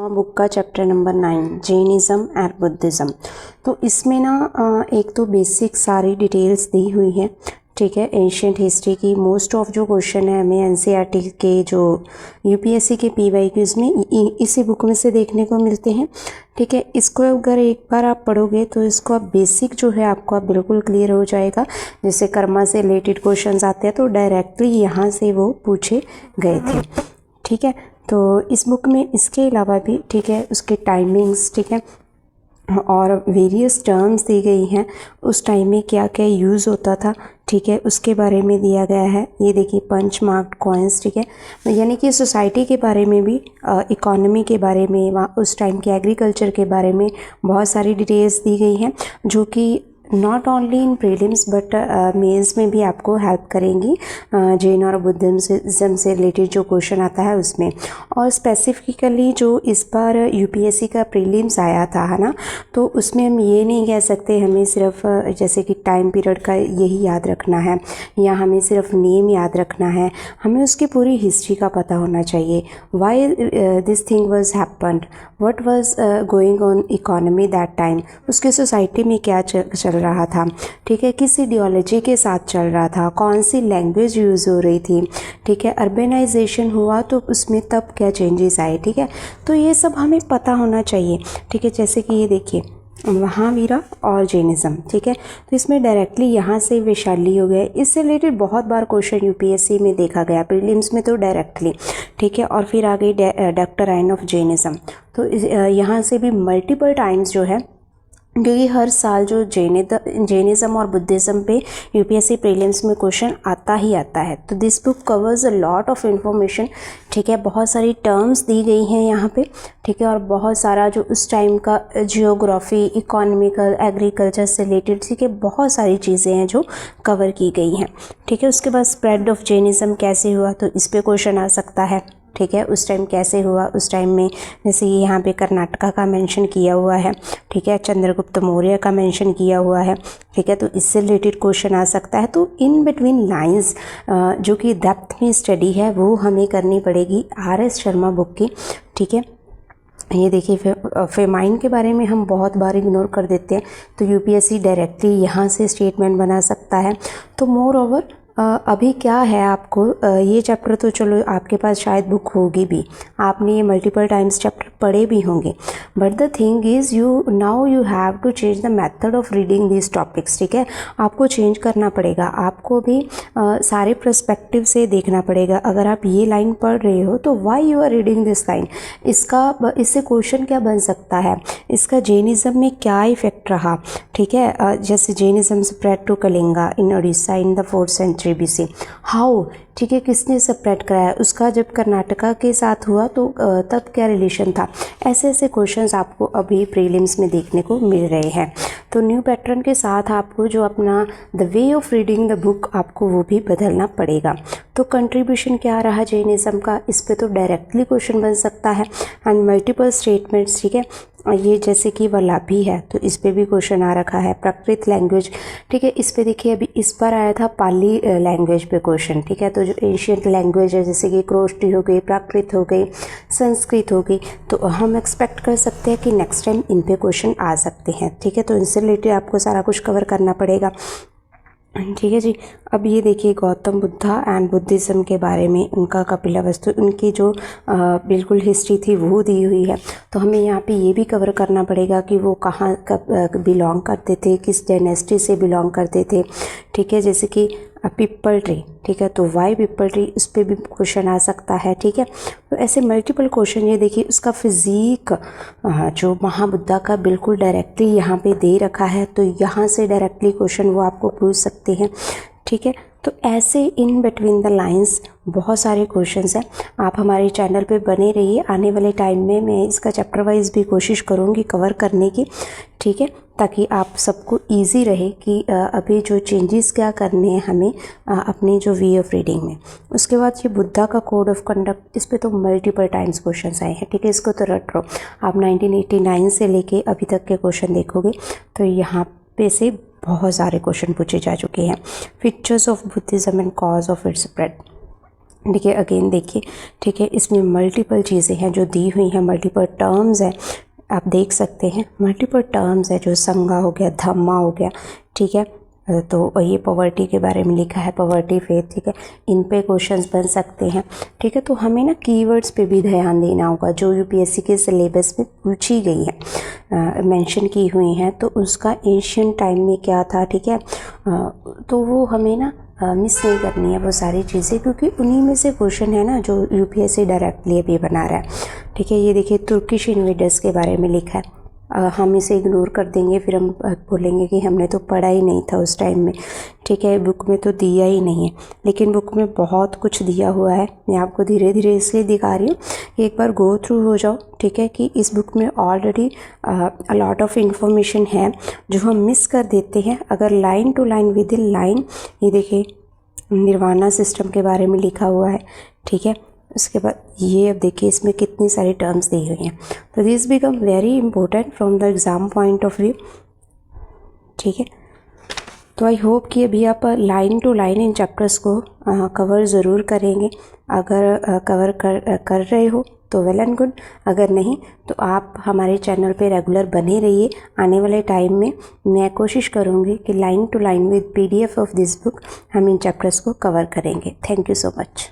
Book का chapter number 9 Jainism and Buddhism. तो इसमें ना एक तो बेसिक सारी डिटेल्स दी हुई है, ठीक है। एंशियंट हिस्ट्री की मोस्ट ऑफ जो क्वेश्चन है हमें एनसीईआरटी के जो यूपीएससी के पीवाईक्यूज में इसी बुक में से देखने को मिलते हैं, ठीक है। इसको अगर एक बार आप पढ़ोगे तो इसको आप बेसिक जो है आपको आप बिल्कुल क्लियर हो जाएगा। जैसे कर्मा से रिलेटेड क्वेश्चंस आते हैं तो डायरेक्टली यहाँ से वो पूछे गए थे, ठीक है। तो इस बुक में इसके अलावा भी, ठीक है, उसके टाइमिंग्स, ठीक है, और वेरियस टर्म्स दी गई हैं, उस टाइम में क्या क्या यूज़ होता था, ठीक है, उसके बारे में दिया गया है। ये देखिए पंच मार्क्ड कॉइन्स, ठीक है, यानी कि सोसाइटी के बारे में भी, इकोनॉमी के बारे में, वहाँ उस टाइम के एग्रीकल्चर के बारे में बहुत सारी डिटेल्स दी गई हैं जो कि not only in prelims but mains में भी आपको हेल्प करेंगी। जैन और बुद्धिज़्म से रिलेटेड जो क्वेश्चन आता है उसमें, और स्पेसिफिकली जो इस बार यूपीएससी का प्रीलिम्स आया था, है ना, तो उसमें हम ये नहीं कह सकते हमें सिर्फ जैसे कि टाइम पीरियड का यही याद रखना है या हमें सिर्फ नेम याद रखना है, हमें उसकी पूरी हिस्ट्री का पता होना चाहिए। Why this thing was happened, what was going on economy that time, उसके सोसाइटी में क्या चल रहा था, ठीक है, किस आइडियोलॉजी के साथ चल रहा था, कौन सी लैंग्वेज यूज़ हो रही थी, ठीक है, अर्बनाइजेशन हुआ तो उसमें तब क्या चेंजेस आए, ठीक है। तो ये सब हमें पता होना चाहिए, ठीक है। जैसे कि ये देखिए महावीरा और जैनिज़्म, ठीक है, तो इसमें डायरेक्टली यहाँ से वैशाली हो गया। इससे रिलेटेड बहुत बार क्वेश्चन यूपीएससी में देखा गया, प्रीलिम्स में तो डायरेक्टली, ठीक है। और फिर आ गई डॉक्ट्राइन ऑफ जैनिज़्म, तो यहाँ से भी मल्टीपल टाइम्स जो है, क्योंकि हर साल जो जैनिज़्म और बुद्धिज़्म पे यूपीएससी प्रीलिम्स में क्वेश्चन आता ही आता है। तो this book covers a lot of information, ठीक है, बहुत सारी टर्म्स दी गई हैं यहाँ पे, ठीक है, और बहुत सारा जो उस टाइम का जियोग्राफी, इकोनॉमिकल, एग्रीकल्चर से रिलेटेड, ठीक है, बहुत सारी चीज़ें हैं जो कवर की गई हैं, ठीक है। उसके बाद स्प्रेड ऑफ जैनिज़्म कैसे हुआ, तो इस पर क्वेश्चन आ सकता है, ठीक है, उस टाइम कैसे हुआ, उस टाइम में जैसे ये यहाँ पे कर्नाटका का मेंशन किया हुआ है, ठीक है, चंद्रगुप्त मौर्य का मेंशन किया हुआ है, ठीक है, तो इससे रिलेटेड क्वेश्चन आ सकता है। तो इन बिटवीन लाइंस जो कि डेप्थ में स्टडी है वो हमें करनी पड़ेगी आर.एस. शर्मा बुक की, ठीक है। ये देखिए फेमाइन के बारे में हम बहुत बार इग्नोर कर देते हैं, तो यूपीएससी डायरेक्टली यहाँ से स्टेटमेंट बना सकता है। तो मोर ओवर अभी क्या है आपको ये चैप्टर तो चलो आपके पास शायद बुक होगी भी, आपने ये मल्टीपल टाइम्स चैप्टर पढ़े भी होंगे, but the thing is you now you have to change the method of reading this topics, ठीक है। आपको चेंज करना पड़ेगा, आपको भी सारे पर्सपेक्टिव से देखना पड़ेगा। अगर आप ये लाइन पढ़ रहे हो तो why you are reading this line, इससे क्वेश्चन क्या बन सकता है, इसका जैनिज़्म में क्या इफेक्ट रहा, ठीक है। जैसे Jainism spread to Kalinga in Orissa in the 4th century BC, how, ठीक है, किसने स्प्रेड कराया, उसका जब कर्नाटका के साथ हुआ तो तब क्या रिलेशन था। ऐसे ऐसे क्वेश्चंस आपको अभी प्रीलिम्स में देखने को मिल रहे हैं। तो न्यू पैटर्न के साथ आपको जो अपना the way of reading the book आपको वो भी बदलना पड़ेगा। तो कंट्रीब्यूशन क्या रहा जैनिज़्म का, इस पे तो डायरेक्टली क्वेश्चन बन सकता है, एंड मल्टीपल स्टेटमेंट्स, ठीक है। ये जैसे कि वल्लभी है तो इस पे भी क्वेश्चन आ रखा है। प्राकृत लैंग्वेज, ठीक है, इस पे देखिए अभी इस पर आया था पाली लैंग्वेज पे क्वेश्चन, ठीक है। तो जो एंशियंट लैंग्वेज है जैसे कि क्रोष्टी हो गई, प्राकृत हो गई, संस्कृत हो गई, तो हम एक्सपेक्ट कर सकते हैं कि नेक्स्ट टाइम इन पे क्वेश्चन आ सकते हैं, ठीक है। तो इनसे रिलेटेड आपको सारा कुछ कवर करना पड़ेगा, ठीक है जी। अब ये देखिए गौतम बुद्धा एंड बुद्धिज़्म के बारे में, उनका कपिलवस्तु, उनकी जो बिल्कुल हिस्ट्री थी वो दी हुई है। तो हमें यहाँ पे ये भी कवर करना पड़ेगा कि वो कहाँ बिलोंग करते थे, किस डायनेस्टी से बिलोंग करते थे, ठीक है। जैसे कि पिपल ट्री, ठीक है, तो वाई पिपल ट्री, उस पर भी क्वेश्चन आ सकता है, ठीक है। तो ऐसे मल्टीपल क्वेश्चन, ये देखिए उसका फिजिक जो महाबुद्धा का बिल्कुल डायरेक्टली यहाँ पे दे रखा है, तो यहाँ से डायरेक्टली क्वेश्चन वो आपको पूछ सकते हैं, ठीक है। तो ऐसे इन बिटवीन द लाइंस बहुत सारे क्वेश्चंस हैं। आप हमारे चैनल पे बने रहिए, आने वाले टाइम में मैं इसका चैप्टर वाइज भी कोशिश करूँगी कवर करने की, ठीक है, ताकि आप सबको इजी रहे कि अभी जो चेंजेस क्या करने हैं हमें अपने जो वे ऑफ रीडिंग में। उसके बाद ये बुद्धा का कोड ऑफ कंडक्ट, इस पे तो मल्टीपल टाइम्स क्वेश्चंस आए हैं, ठीक है, इसको तो रट लो। आप 1989 से लेके अभी तक के क्वेश्चन देखोगे तो यहाँ पे से बहुत सारे क्वेश्चन पूछे जा चुके हैं। Features of Buddhism and cause of its spread, ठीक है, अगेन देखिए, ठीक है, इसमें मल्टीपल चीज़ें हैं जो दी हुई हैं, मल्टीपल टर्म्स है, आप देख सकते हैं मल्टीपल टर्म्स है, जो संगा हो गया, धम्मा हो गया, ठीक है। तो ये पॉवर्टी के बारे में लिखा है, पॉवर्टी फेथ, ठीक है, इन पे क्वेश्चंस बन सकते हैं, ठीक है। तो हमें ना कीवर्ड्स पे भी ध्यान देना होगा जो यूपीएससी के सिलेबस में पूछी गई है, मेंशन की हुई हैं, तो उसका एंशिएंट टाइम में क्या था, ठीक है। तो वो हमें ना मिस नहीं करनी है वो सारी चीज़ें, क्योंकि उन्हीं में से क्वेश्चन है ना जो यूपीएससी डायरेक्टली अभी बना रहा है, ठीक है। ये देखिए तुर्किश इन्वेडर्स के बारे में लिखा है, हम इसे इग्नोर कर देंगे, फिर हम बोलेंगे कि हमने तो पढ़ा ही नहीं था उस टाइम में, ठीक है, बुक में तो दिया ही नहीं है, लेकिन बुक में बहुत कुछ दिया हुआ है। मैं आपको धीरे धीरे इसलिए दिखा रही हूँ कि एक बार गो थ्रू हो जाओ, ठीक है, कि इस बुक में already a lot of information है जो हम मिस कर देते हैं अगर line to line within line. ये देखिए निर्वाणा सिस्टम के बारे में लिखा हुआ है, ठीक है। उसके बाद ये अब देखिए इसमें कितनी सारी टर्म्स दी हुई हैं, तो this become very important from the exam point of view, ठीक है। तो आई होप कि अभी आप line to line in chapters को कवर ज़रूर करेंगे। अगर कवर कर रहे हो तो वेल एंड गुड, अगर नहीं तो आप हमारे चैनल पे रेगुलर बने रहिए। आने वाले टाइम में मैं कोशिश करूँगी कि line to line with PDF of this book हम इन चैप्टर्स को कवर करेंगे। Thank you so much.